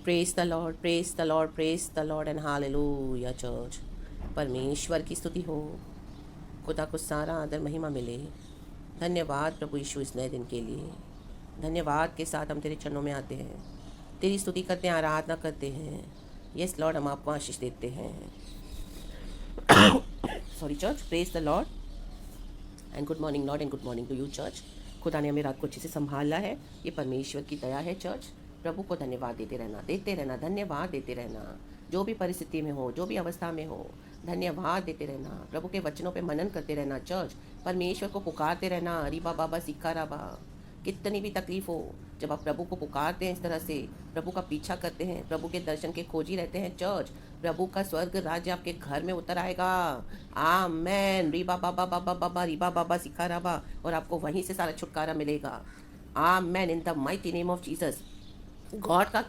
Praise the Lord, praise the Lord, praise the Lord and hallelujah church. परमेश्वर की स्तुति हो, खुदा को सारा आदर महिमा मिले। धन्यवाद प्रभु यीशु इस नए दिन के लिए। धन्यवाद के साथ हम तेरे चरणों में आते हैं, तेरी स्तुति करते हैं, आराधना करते हैं। यस लॉर्ड, हम आपको आशीष देते हैं। Sorry church, praise the Lord and good morning Lord and good morning to you church. खुदा ने हमें रात को अच्छे से संभाला है, ये परमेश्वर की दया है चर्च। प्रभु को धन्यवाद देते रहना, धन्यवाद देते रहना। जो भी परिस्थिति में हो, जो भी अवस्था में हो, धन्यवाद देते रहना। प्रभु के वचनों पे मनन करते रहना चर्च। परमेश्वर को पुकारते रहना, रिबा बाबा सिक्का राबा। कितनी भी तकलीफ हो, जब आप प्रभु को पुकारते हैं इस तरह से, प्रभु का पीछा करते हैं, प्रभु के दर्शन के खोजी रहते हैं चर्च, प्रभु का स्वर्ग राज्य आपके घर में उतर आएगा। आमेन। रिबा बाबा बाबा बाबा रिबा बाबा सिक्का राबा, और आपको वहीं से सारा छुटकारा मिलेगा। Amen. In the mighty name of Jesus, God का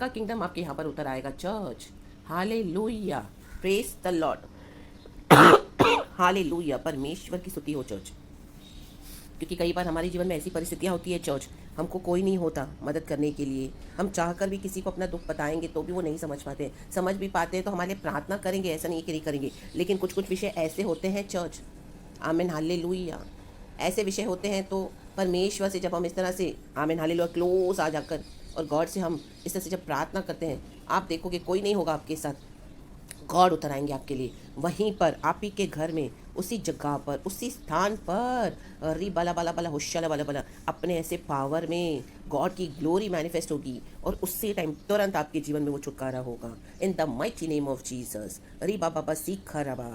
किंगडम आपके यहाँ पर उतर आएगा church. Hallelujah, praise the Lord. Hallelujah, परमेश्वर की स्तुति हो चर्च। क्योंकि कई बार हमारे जीवन में ऐसी परिस्थितियाँ होती है चर्च, हमको कोई नहीं होता मदद करने के लिए। हम चाहकर भी किसी को अपना दुख बताएंगे तो भी वो नहीं समझ पाते। समझ भी पाते हैं तो हमारे लिए प्रार्थना करेंगे, ऐसा नहीं कि नहीं करेंगे, लेकिन कुछ कुछ विषय ऐसे होते हैं चर्च। आमीन हालेलुया, ऐसे विषय होते हैं तो परमेश्वर से जब हम इस तरह से आमीन हालेलुया क्लोज आ जाकर और गॉड से हम इस तरह से जब प्रार्थना करते हैं, आप देखोगे कोई नहीं होगा आपके साथ, गॉड उतर आएंगे आपके लिए वहीं पर, आप ही के घर में, उसी जगह पर, उसी स्थान पर। री बाला बाला बाला हुशाला बाला बाला, अपने ऐसे पावर में गॉड की ग्लोरी मैनिफेस्ट होगी और उसी टाइम तुरंत आपके जीवन में वो छुटकारा होगा। इन the mighty name of Jesus. री बाबा बा सीख रबा।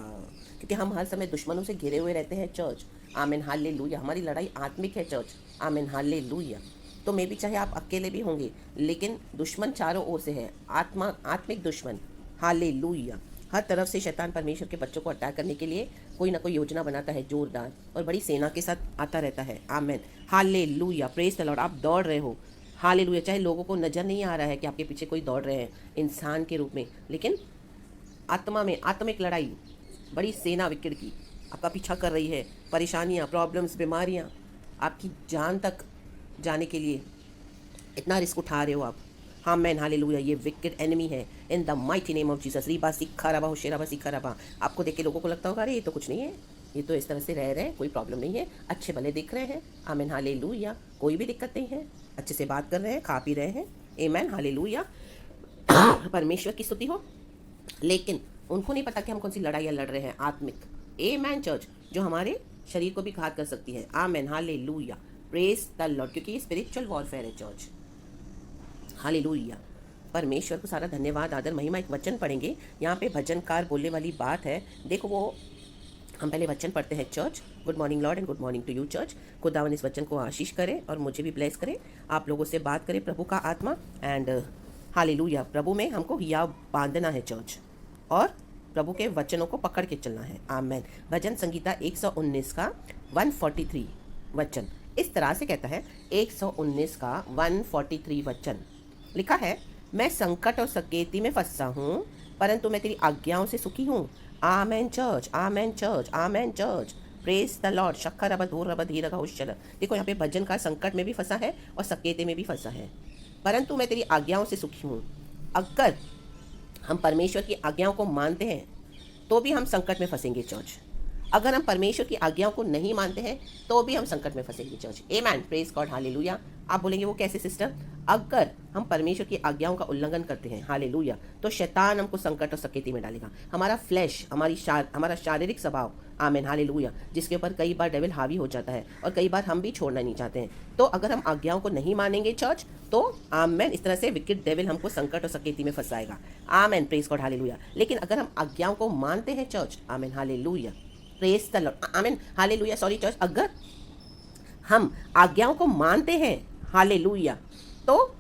क्योंकि हम हर समय दुश्मनों से घिरे हुए रहते हैं चर्च। आमीन हालेलुया। हमारी लड़ाई आत्मिक है चर्च। आमीन हालेलुया। तो मे भी चाहे आप अकेले भी होंगे, लेकिन दुश्मन चारों ओर से है, आत्मिक दुश्मन। हालेलुया। हर तरफ से शैतान परमेश्वर के बच्चों को अटैक करने के लिए कोई ना कोई योजना बनाता है जोरदार, और बड़ी सेना के साथ आता रहता है। Amen hallelujah, praise the Lord. आप दौड़ रहे हो, हालेलुया। चाहे लोगों को नजर नहीं आ रहा है कि आपके पीछे कोई दौड़ रहे हैं इंसान के रूप में, लेकिन आत्मा में आत्मिक लड़ाई, बड़ी सेना विकेट की आपका पीछा कर रही है। परेशानियाँ, प्रॉब्लम्स, बीमारियाँ, आपकी जान तक जाने के लिए इतना रिस्क उठा रहे हो आप। हाँ मैन हालेलुया, ये विकेट एनिमी है। In the mighty name of Jesus. रीबा सिक्खा रबा होशेराबा सिक्खा रबा। आपको देख के लोगों को लगता होगा अरे ये तो कुछ नहीं है, ये तो इस तरह से रह रहे हैं, कोई प्रॉब्लम नहीं है, अच्छे भले दिख रहे हैं। आमीन हालेलुया, कोई भी दिक्कत नहीं है, अच्छे से बात कर रहे हैं, खा पी रहे हैं। आमीन हालेलुया, परमेश्वर की स्तुति हो। लेकिन उनको नहीं पता कि हम कौन सी लड़ाइयाँ लड़ रहे हैं आत्मिक। आमीन चर्च, जो हमारे शरीर को भी घात कर सकती है। आमीन हालेलुया, प्रेज द लॉर्ड। क्योंकि ये स्पिरिचुअल वॉरफेयर है चर्च। हालेलुया, परमेश्वर को सारा धन्यवाद आदर महिमा। एक वचन पढ़ेंगे, यहाँ पे भजनकार बोलने वाली बात है। देखो वो, हम पहले वचन पढ़ते हैं church. Good morning Lord and good morning to you church. खुदावन इस वचन को आशीष करे और मुझे भी ब्लेस करे, आप लोगों से बात करे प्रभु का आत्मा। एंड हालेलुया, प्रभु में हमको हिया बांधना है चर्च, और प्रभु के वचनों को पकड़ के चलना है। आमेन। भजन संगीता 119 का 143 वचन इस तरह से कहता है। 119 का 143 वचन लिखा है, मैं संकट और सकेती में फंसा हूँ, परंतु मैं तेरी आज्ञाओं से सुखी हूँ। Amen church, amen church, amen church. Praise the Lord. शक्कर रबद हो रबद ही रगा उश्चल। देखो यहाँ पे भजन का संकट में भी फंसा है और सकेते में भी फंसा है, परंतु मैं तेरी आज्ञाओं से सुखी हूँ। अगर हम परमेश्वर की आज्ञाओं को मानते हैं तो भी हम संकट में फंसेंगे चर्च। अगर हम परमेश्वर की आज्ञाओं को नहीं मानते हैं तो भी हम संकट में फंसेंगे चर्च। आमेन, प्रेज गॉड, हालेलुया। आप बोलेंगे वो कैसे सिस्टर? अगर हम परमेश्वर की आज्ञाओं का उल्लंघन करते हैं, हालेलुया, तो शैतान हमको संकट और सकेती में डालेगा। हमारा फ्लैश, हमारा शारीरिक स्वभाव, आमेन हालेलुया, जिसके ऊपर कई बार डेविल हावी हो जाता है और कई बार हम भी छोड़ना नहीं चाहते हैं। तो अगर हम आज्ञाओं को नहीं मानेंगे चर्च, तो आमेन, इस तरह से विकेट डेविल हमको संकट और सकेती में फंसाएगा। आमेन, प्रेज गॉड, हालेलुया। लेकिन अगर हम आज्ञाओं को मानते हैं church, amen hallelujah, praise the Lord, आमीन हालेलुया। सॉरी चर्च, अगर हम आज्ञाओं को मानते हैं, हालेलुया, तो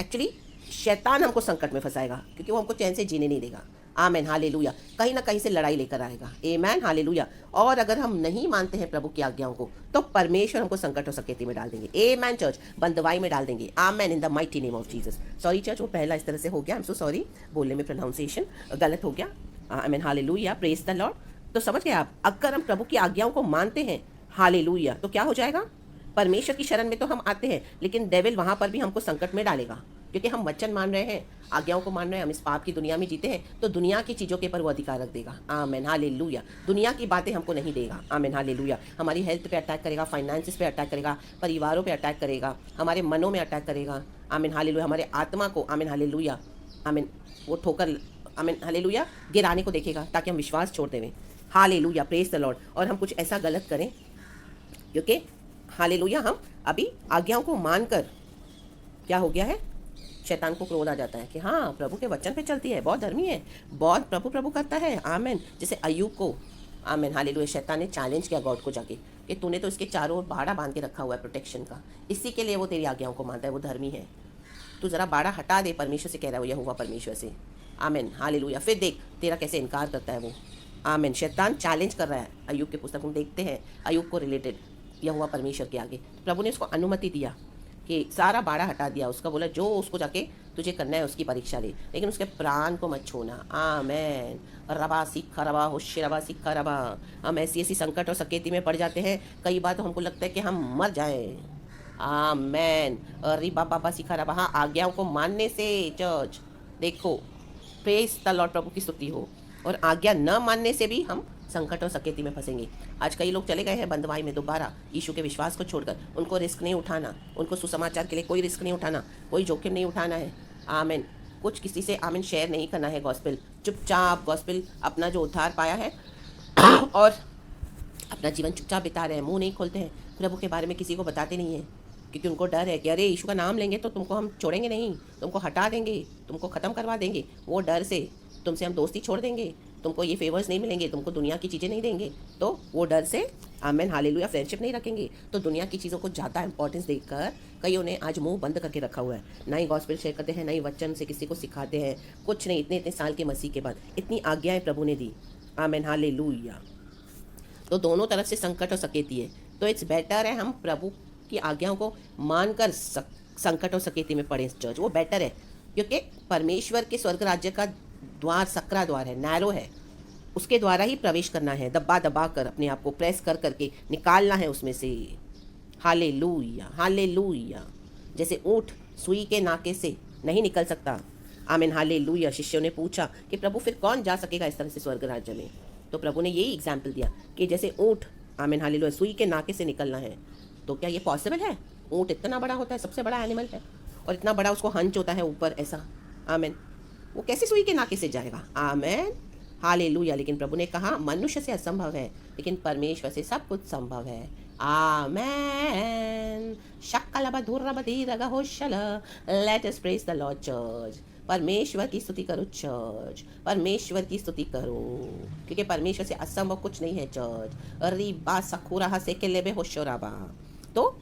एक्चुअली शैतान हमको संकट में फंसाएगा, क्योंकि वो हमको चैन से जीने नहीं देगा। आमीन हालेलुया, कहीं ना कहीं से लड़ाई लेकर आएगा। आमीन हालेलुया। और अगर हम नहीं मानते हैं प्रभु की आज्ञाओं को, तो परमेश्वर हमको संकट और सकेती में डाल देंगे। आमीन चर्च, बंदवाई में डाल देंगे। आमीन, इन the mighty name of Jesus. Sorry church, वो पहला इस तरह से हो गया, आई एम सो सॉरी, बोलने में प्रोनाउंसिएशन गलत हो गया। आमीन हालेलुया, प्रेज द लॉर्ड। तो समझ गए आप, अगर हम प्रभु की आज्ञाओं को मानते हैं, हालेलुया, तो क्या हो जाएगा? परमेश्वर की शरण में तो हम आते हैं, लेकिन डेविल वहां पर भी हमको संकट में डालेगा। क्योंकि हम वचन मान रहे हैं, आज्ञाओं को मान रहे हैं, हम इस पाप की दुनिया में जीते हैं, तो दुनिया की चीज़ों के ऊपर वो अधिकार रख देगा। Amen hallelujah. दुनिया की बातें हमको नहीं देगा। Amen hallelujah. हमारी हेल्थ पे अटैक करेगा, फाइनेंसिस पे अटैक करेगा, परिवारों पे अटैक करेगा, हमारे मनों में अटैक करेगा। Amen hallelujah. हमारे आत्मा को आमेन हालेलुया आमेन वो ठोकर आमेन हालेलुया गिराने को देखेगा, ताकि हम विश्वास छोड़ दें। Hallelujah, praise the Lord. और हम कुछ ऐसा गलत करें, क्योंकि हालेलुया हम अभी आज्ञाओं को मानकर क्या हो गया है, शैतान को क्रोध आ जाता है कि हाँ प्रभु के वचन पे चलती है, बहुत धर्मी है, बहुत प्रभु प्रभु करता है। आमेन। जैसे अय्यूब को आमेन हालेलुया शैतान ने चैलेंज किया गॉड को जाके कि तूने तो इसके चारों ओर बाड़ा बांध के रखा हुआ है प्रोटेक्शन का, इसी के लिए वो तेरी आज्ञाओं को मानता है, वो धर्मी है। तू जरा बाड़ा हटा दे, परमेश्वर से कह रहा है वो, यहोवा परमेश्वर से। Amen hallelujah. फिर देख तेरा कैसे इनकार करता है वो। आमेन। शैतान चैलेंज कर रहा है अय्यूब के पुस्तक में, देखते हैं अय्यूब को रिलेटेड यहोवा परमेश्वर के आगे। प्रभु ने उसको अनुमति दिया कि सारा बाड़ा हटा दिया उसका, बोला जो उसको जाके तुझे करना है उसकी परीक्षा ले, लेकिन उसके प्राण को मत छोड़ना। आमेन। रबा सीखा रबा होश रबा सीखा रबा। हम ऐसी ऐसी संकट और सकेती में पड़ जाते हैं, कई बार तो हमको लगता है कि हम मर जाएं। आमेन। रिबा बाबा सीखा रबा। हाँ, आज्ञाओं को मानने से चर्च देखो, प्रेज द लॉर्ड, प्रभु की स्तुति हो। और आज्ञा न मानने से भी हम संकट और सकेती में फंसेंगे। आज कई लोग चले गए हैं बंदवाई में दोबारा यीशु के विश्वास को छोड़कर। उनको रिस्क नहीं उठाना, उनको सुसमाचार के लिए कोई रिस्क नहीं उठाना, कोई जोखिम नहीं उठाना है। आमेन। कुछ किसी से आमेन शेयर नहीं करना है गॉस्पेल। चुपचाप गॉस्पेल अपना जो उद्धार पाया है और अपना जीवन चुपचाप बिता रहे हैं, मुंह नहीं खोलते हैं, प्रभु के बारे में किसी को बताते नहीं हैं, क्योंकि उनको डर है कि अरे यीशु का नाम लेंगे तो तुमको हम छोड़ेंगे नहीं, तुमको हटा देंगे, तुमको ख़त्म करवा देंगे। वो डर से तुमसे हम दोस्ती छोड़ देंगे, तुमको ये फेवर्स नहीं मिलेंगे, तुमको दुनिया की चीज़ें नहीं देंगे, तो वो डर से आमेन हालेलुया फ्रेंडशिप नहीं रखेंगे। तो दुनिया की चीज़ों को ज़्यादा इंपॉर्टेंस देकर कईयों ने आज मुंह बंद करके रखा हुआ है, ना ही गॉस्पेल शेयर करते हैं, ना ही वचन से किसी को सिखाते हैं, कुछ नहीं। इतने इतने साल के मसीह के बाद इतनी आज्ञाएं प्रभु ने दी। Amen hallelujah. तो दोनों तरफ से संकट और सकेती है, तो इट्स बेटर है हम प्रभु की आज्ञाओं को मानकर संकट और सकेती में पड़े चर्च, वो बेटर है। क्योंकि परमेश्वर के स्वर्ग राज्य का द्वार सकरा द्वार है, नैरो है, उसके द्वारा ही प्रवेश करना है, दबा दबा कर अपने आप को प्रेस कर करके निकालना है उसमें से। Hallelujah hallelujah. जैसे ऊँट सुई के नाके से नहीं निकल सकता। आमीन हालेलुया। शिष्यों ने पूछा कि प्रभु फिर कौन जा सकेगा इस तरह से स्वर्ग राज्य में, तो प्रभु ने यही एग्जाम्पल दिया कि जैसे ऊँट आमीन हालेलुया सुई के नाके से निकलना है, तो क्या ये पॉसिबल है? ऊँट इतना बड़ा होता है, सबसे बड़ा एनिमल है, और इतना बड़ा उसको हंच होता है ऊपर ऐसा। आमीन। वो कैसे सुई के नाके से जाएगा? आमीन हालेलुया। लेकिन प्रभु ने कहा मनुष्य से असंभव है, लेकिन परमेश्वर से सब कुछ संभव है। आमेन। शक्कलबा धुर्रबा धीरगा होशल। Let us praise the Lord church. परमेश्वर की स्तुति करो चर्च, परमेश्वर की स्तुति करो, क्योंकि परमेश्वर से असंभव कुछ नहीं है चर्च। रिबा सखुरा से के लेबे होशोराबा। तो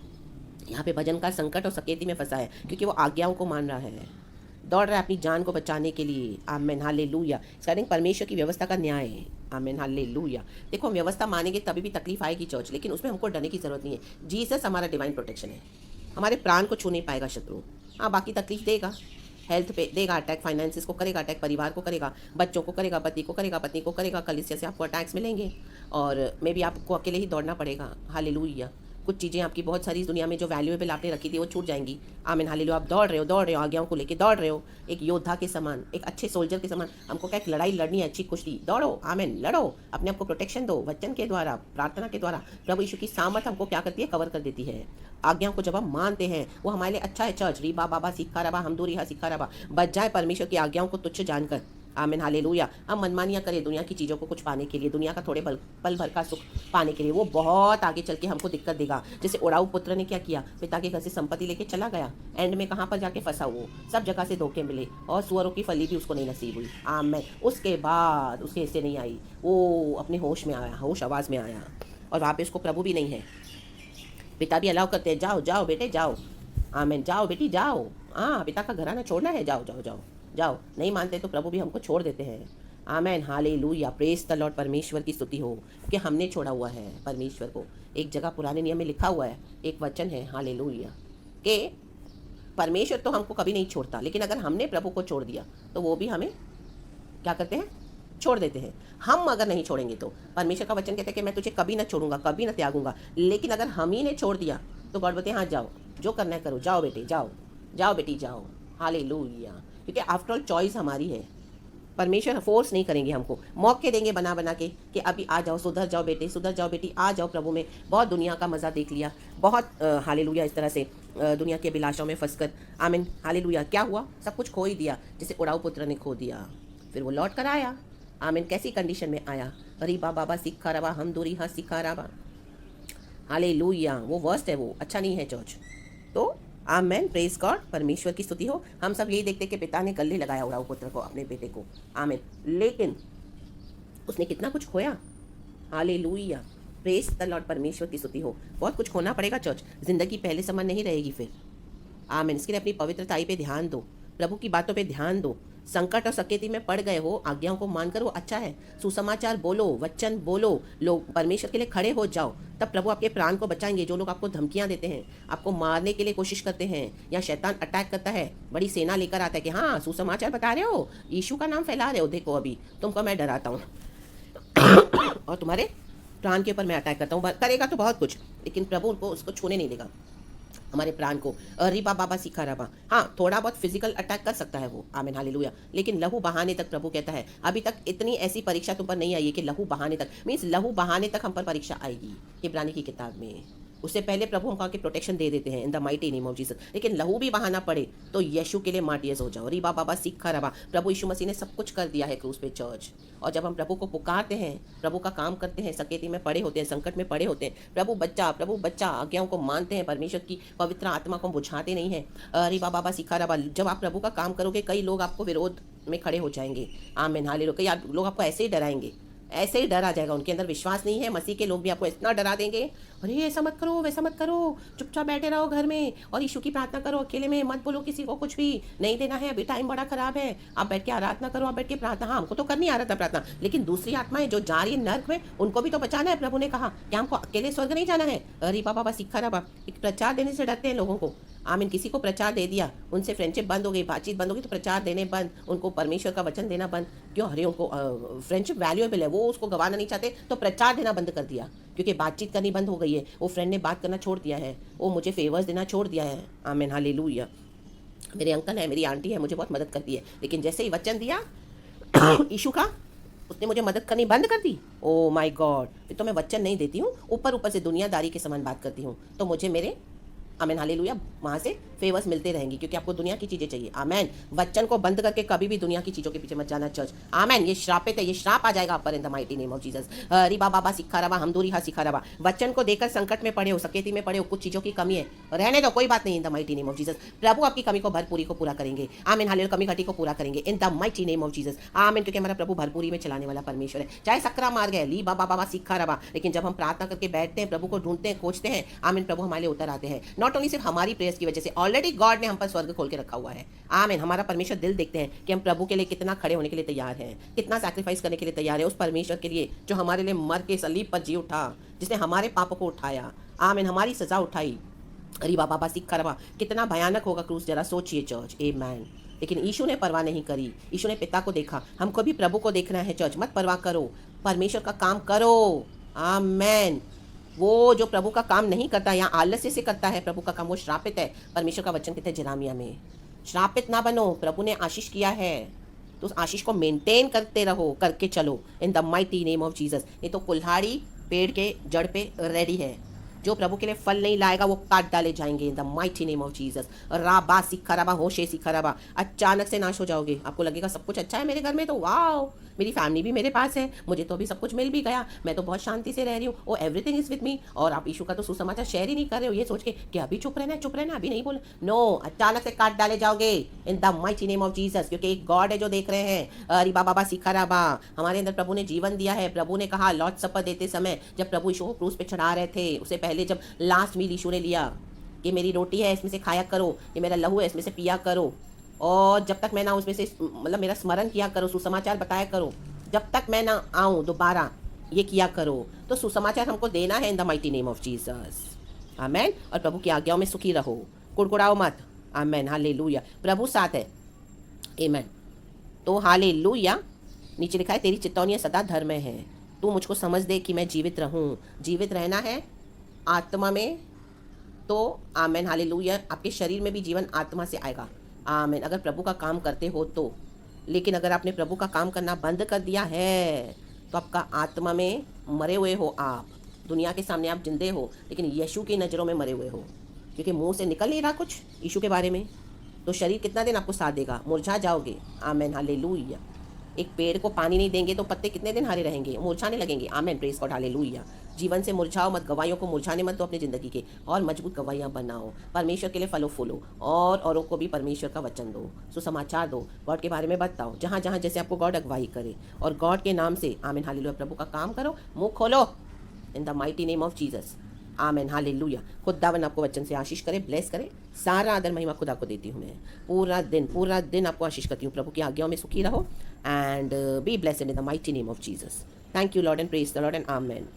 यहाँ पे भजन का संकट और सकेती में फंसा है, क्योंकि वो आज्ञाओं को मान रहा है, दौड़ रहा है अपनी जान को बचाने के लिए। Amen hallelujah. इसका परमेश्वर की व्यवस्था का न्याय है। Amen hallelujah. देखो, हम व्यवस्था मानेंगे तभी भी तकलीफ आएगी चर्च, लेकिन उसमें हमको डरने की जरूरत नहीं है। जीसस हमारा डिवाइन प्रोटेक्शन है, हमारे प्राण को छू नहीं पाएगा शत्रु। हाँ, बाकी तकलीफ देगा, हेल्थ पे देगा अटैक, फाइनेंसिस को करेगा अटैक, परिवार को करेगा, बच्चों को करेगा, पति को करेगा, पत्नी को करेगा, कलीसिया से आपको अटैक्स मिलेंगे, और मे बी आपको अकेले ही दौड़ना पड़ेगा। हालेलुया। कुछ चीज़ें आपकी बहुत सारी दुनिया में जो वैल्यूएबल आपने रखी थी वो छूट जाएंगी। आमीन हालेलुया। आप दौड़ रहे हो आज्ञाओं को लेके दौड़ रहे हो, एक योद्धा के समान, एक अच्छे सोल्जर के समान। हमको क्या एक लड़ाई लड़नी है, अच्छी कुश्ती, दौड़ो। आमीन, लड़ो, अपने आप को प्रोटेक्शन दो, वचन के द्वारा, प्रार्थना के द्वारा। प्रभु यीशु की सामर्थ हमको क्या करती है? कवर कर देती है। आज्ञाओं को जब हम मानते हैं वो हमारे लिए अच्छा है चर्च। रीबा बाबा सिक्का रबा हम दूरी सिक्का रबा। बच जाए परमेश्वर की आज्ञाओं को तुच्छ जानकर। आमीन हालेलुया। हम मनमानियाँ करें दुनिया की चीज़ों को कुछ पाने के लिए, दुनिया का थोड़े पल भर का सुख पाने के लिए, वो बहुत आगे चल के हमको दिक्कत देगा। जैसे उड़ाऊ पुत्र ने क्या किया? पिता के घर से संपत्ति लेके चला गया, एंड में कहाँ पर जाके फंसा? वो सब जगह से धोखे मिले, और सुअरों की फली भी उसको नहीं नसीब हुई। आमीन। उसके बाद उसके हिस्से नहीं आई, वो अपने होश में आया, होश आवाज़ में आया, और वहाँ पे उसको प्रभु भी नहीं है। पिता भी अलाउ करते हैं, जाओ जाओ बेटे जाओ, आमीन, जाओ बेटी जाओ, हाँ पिता का घराना छोड़ना है, जाओ जाओ जाओ जाओ। नहीं मानते तो प्रभु भी हमको छोड़ देते हैं। Amen hallelujah. Praise the Lord. परमेश्वर की स्तुति हो कि हमने छोड़ा हुआ है परमेश्वर को। एक जगह पुराने नियम में लिखा हुआ है, एक वचन है हालेलुया, कि परमेश्वर तो हमको कभी नहीं छोड़ता, लेकिन अगर हमने प्रभु को छोड़ दिया तो वो भी हमें क्या करते हैं? छोड़ देते हैं। हम अगर नहीं छोड़ेंगे तो परमेश्वर का वचन कहते हैं कि मैं तुझे कभी ना छोड़ूंगा, कभी ना त्यागूंगा। लेकिन अगर हम ही ने छोड़ दिया तो गॉड बोलते हैं हाँ जाओ, जो करना है करो, जाओ बेटे जाओ, जाओ बेटी जाओ। हालेलुया। क्योंकि आफ्टर ऑल चॉइस हमारी है, परमेश्वर फोर्स नहीं करेंगे हमको, मौके देंगे बना बना के कि अभी आ जाओ, सुधर जाओ बेटे, सुधर जाओ बेटी, आ जाओ प्रभु में। बहुत दुनिया का मज़ा देख लिया, बहुत हालेलुया इस तरह से दुनिया की अभिलाषाओं में फंसकर, आमीन हालेलुया, क्या हुआ, सब कुछ खो ही दिया, जैसे उड़ाऊ पुत्र ने खो दिया। फिर वो लौट कर आया, आमीन, कैसी कंडीशन में आया, अरे बाबा सिखा रवा हम दूरी हाँ सिखा रवा, हालेलुया। वो वर्स्ट है, वो अच्छा नहीं है चर्च। तो आमेन, प्रेज गॉड, परमेश्वर की स्तुति हो। हम सब यही देखते कि पिता ने गले लगाया उड़ाऊ पुत्र को, अपने बेटे को, आमेन, लेकिन उसने कितना कुछ खोया। हालेलुया, प्रेज द लॉर्ड, परमेश्वर की स्तुति हो। बहुत कुछ खोना पड़ेगा चर्च, जिंदगी पहले समान नहीं रहेगी फिर। आमेन, इसके लिए अपनी पवित्रताई पे ध्यान दो, प्रभु की बातों पे ध्यान दो। संकट और सकेती में पड़ गए हो, आज्ञाओं को मानकर वो अच्छा है। सुसमाचार बोलो, वचन बोलो, लोग परमेश्वर के लिए खड़े हो जाओ, तब प्रभु आपके प्राण को बचाएंगे। जो लोग आपको धमकियां देते हैं, आपको मारने के लिए कोशिश करते हैं, या शैतान अटैक करता है, बड़ी सेना लेकर आता है कि हाँ सुसमाचार बता रहे हो, यीशु का नाम फैला रहे हो, देखो अभी तुमको मैं डराता हूँ और तुम्हारे प्राण के ऊपर मैं अटैक करता हूँ। करेगा तो बहुत कुछ, लेकिन प्रभु उनको उसको छूने नहीं देगा, हमारे प्राण को। रिबा बाबा सिखा रबा, हाँ थोड़ा बहुत फिजिकल अटैक कर सकता है वो, आमीन हालेलुया, लेकिन लहू बहाने तक प्रभु कहता है अभी तक इतनी ऐसी परीक्षा तुम पर नहीं आई है कि लहू बहाने तक, मीन्स लहू बहाने तक हम पर परीक्षा आएगी इब्रानी की किताब में। उससे पहले प्रभु हमको आके प्रोटेक्शन दे देते हैं इन the mighty name of Jesus, लेकिन लहू भी बहाना पड़े तो यीशु के लिए मार्टियर्स हो जाओ। रिबा बाबा सिखा रबा, प्रभु यीशु मसीह ने सब कुछ कर दिया है क्रूस पे चर्च। और जब हम प्रभु को पुकारते हैं, प्रभु का काम करते हैं, सकेती में पड़े होते हैं, संकट में पड़े होते हैं, प्रभु बच्चा, आज्ञाओं को मानते हैं, परमेश्वर की पवित्र आत्मा को बुझाते नहीं है, अरे बाबा सिखा रबा, जब आप प्रभु का काम करोगे कई लोग आपको विरोध में खड़े हो जाएंगे, आमीन हालेलुया, कई लोग आपको ऐसे ही डराएंगे, ऐसे ही डर आ जाएगा, उनके अंदर विश्वास नहीं है। मसीह के लोग भी आपको इतना डरा देंगे, अरे ऐसा मत करो, वैसा मत करो, चुपचाप बैठे रहो घर में और यीशु की प्रार्थना करो, अकेले में मत बोलो किसी को, कुछ भी नहीं देना है, अभी टाइम बड़ा खराब है, आप बैठ के आराधना करो, आप बैठ के प्रार्थना। हाँ हमको तो करनी आ रहा था प्रार्थना, लेकिन दूसरी आत्माएं जो जा रही है नर्क में, उनको भी तो बचाना है। प्रभु ने कहा कि हमको अकेले स्वर्ग नहीं जाना है। अरे बाबा सिखा रहा, एक प्रचार देने से डरते हैं लोगों को, आमीन, किसी को प्रचार दे दिया, उनसे फ्रेंडशिप बंद हो गई, बातचीत बंद हो गई, तो प्रचार देने बंद, उनको परमेश्वर का वचन देना बंद। क्यों? अरे उनको फ्रेंडशिप वैल्यूएबल है, वो उसको गंवाना नहीं चाहते, तो प्रचार देना बंद कर दिया, क्योंकि बातचीत करनी बंद हो गई है, वो फ्रेंड ने बात करना छोड़ दिया है, वो मुझे फेवर्स देना छोड़ दिया है, आमीन हालेलुया। मेरे अंकल है, मेरी आंटी है, मुझे बहुत मदद करती है, लेकिन जैसे ही वचन दिया यीशु का, उसने मुझे मदद करनी बंद कर दी। ओ माय गॉड, फिर तो मैं वचन नहीं देती हूँ, ऊपर ऊपर से दुनियादारी के समान बात करती हूँ, तो मुझे मेरे आमेन हालेलुया वहाँ से फेवर्स मिलते रहेंगी, क्योंकि आपको दुनिया की चीज़ें चाहिए। आमेन, वचन को बंद करके कभी भी दुनिया की चीज़ों के पीछे मत जाना चर्च। आमेन, ये श्रापित है, ये श्राप आ जाएगा आप पर in the mighty name of Jesus. रिबा बाबा सिखा रवा, हम दूरी हा सिखा रवा, वचन को देकर संकट में पड़े हो, सकेती में पड़े हो, कुछ चीज़ों की कमी है, रहने दो, कोई बात नहीं, in the mighty name of Jesus. प्रभु आपकी कमी को भरपूरी को पूरा करेंगे, आमेन हालेलुया, कमी घटी को पूरा करेंगे in the mighty name of Jesus. Amen, क्योंकि हमारा प्रभु भरपूरी में चलाने वाला परमेश्वर है। चाहे सकरा मार गए, ली बाबा बाबा सिखा रवा, लेकिन जब हम प्रार्थना करके बैठते हैं, प्रभु को ढूंढते हैं, खोजते हैं, आमीन, प्रभु हमारे लिए उतर आते हैं। नॉट ओनली सिर्फ हमारी प्रेयर्स की वजह से, ऑलरेडी गॉड ने हम पर स्वर्ग खोल के रखा हुआ है। आमीन, हमारा परमेश्वर दिल देखते हैं कि हम प्रभु के लिए कितना खड़े होने के लिए तैयार हैं, कितना सैक्रिफाइस करने के लिए तैयार है उस परमेश्वर के लिए जो हमारे लिए मर के सलीब पर जी उठा, जिसने हमारे पापों को उठाया, आमीन, हमारी सजा उठाई। अरे बाबा सिखा रवा, कितना भयानक होगा क्रूस, जरा सोचिए चर्च। आमीन, लेकिन यीशु ने परवाह नहीं करी, यीशु ने पिता को देखा, हमको भी प्रभु को देखना है चर्च। मत परवाह करो, परमेश्वर का काम करो। आमीन, वो जो प्रभु का काम नहीं करता या आलस्य से करता है प्रभु का काम, वो श्रापित है। परमेश्वर का वचन कहते हैं जेरेमिया में, श्रापित ना बनो, प्रभु ने आशीष किया है तो उस आशीष को मेंटेन करते रहो, करके चलो इन the mighty name of Jesus. नहीं तो कुल्हाड़ी पेड़ के जड़ पे रेडी है, जो प्रभु के लिए फल नहीं लाएगा वो काट डाले जाएंगे in the mighty name of Jesus. राबा सिखा रबा, होशे सिखा रबा, अचानक से नाश हो जाओगे। आपको लगेगा सब कुछ अच्छा है मेरे घर में, तो वाओ मेरी फैमिली भी मेरे पास है, मुझे तो अभी सब कुछ मिल भी गया, मैं तो बहुत शांति से रह रही हूँ, ओ एवरीथिंग इज विद मी। और आप यीशु का तो सुसमाचार शेयर ही नहीं कर रहे हो, ये सोच के कि अभी चुप रहना, अभी नहीं बोले। नो, अचानक से काट डाले जाओगे इन the mighty name of Jesus, क्योंकि एक गॉड है जो देख रहे हैं। अरे बाबा सिखा रबा, हमारे अंदर प्रभु ने जीवन दिया है। प्रभु ने कहा लॉर्ड सपर देते समय, जब प्रभु यीशु को क्रूस पे चढ़ा रहे थे, उससे पहले जब लास्ट मील यीशु ने लिया, ये मेरी रोटी है, इसमें से खाया करो, ये मेरा लहू है, इसमें से पिया करो, और जब तक मैं ना उसमें से मतलब मेरा स्मरण किया करो, सुसमाचार बताया करो, जब तक मैं ना आऊँ दोबारा ये किया करो। तो सुसमाचार हमको देना है in the mighty name of Jesus. Amen, और प्रभु की आज्ञाओं में सुखी रहो, कुड़कुड़ाओ मत। आमेन हालेलुया, प्रभु साथ है। आमेन, तो हालेलुया, नीचे लिखा है तेरी चितौनियाँ सदा धर्म में है, तू मुझको समझ दे कि मैं जीवित रहूँ। जीवित रहना है आत्मा में, तो आमेन हालेलुया, आपके शरीर में भी जीवन आत्मा से आएगा। आमीन। अगर प्रभु का काम करते हो तो, लेकिन अगर आपने प्रभु का काम करना बंद कर दिया है तो आपका आत्मा में मरे हुए हो आप। दुनिया के सामने आप जिंदे हो, लेकिन यीशु की नज़रों में मरे हुए हो, क्योंकि मुंह से निकल नहीं रहा कुछ यीशु के बारे में। तो शरीर कितना दिन आपको साथ देगा? मुरझा जाओगे। आमीन, हालेलुया। एक पेड़ को पानी नहीं देंगे तो पत्ते कितने दिन हरे रहेंगे? मुरझाने लगेंगे। आमीन, प्रेज गॉड, हालेलुया। जीवन से मुरझाओ मत, गवाहियों को मुरझाने मत दो अपनी ज़िंदगी के, और मजबूत गवाहियाँ बनाओ। परमेश्वर के लिए फलो फूलो, और औरों को भी परमेश्वर का वचन दो, सुसमाचार दो, गॉड के बारे में बताओ, जहाँ जहाँ जैसे आपको गॉड अगवाही करे, और गॉड के नाम से आमीन हालेलुया प्रभु का काम करो। मुँह खोलो इन the mighty name of Jesus. आमीन, हालेलुया। खुदावन आपको वचन से आशीष करे, ब्लेस करे। सारा आदर महिमा खुदा को देती हूँ मैं। पूरा दिन आपको आशीष करती हूँ। प्रभु की आज्ञाओं में सुखी रहो, and be blessed in the mighty name of Jesus. Thank you Lord, and praise the Lord, and amen.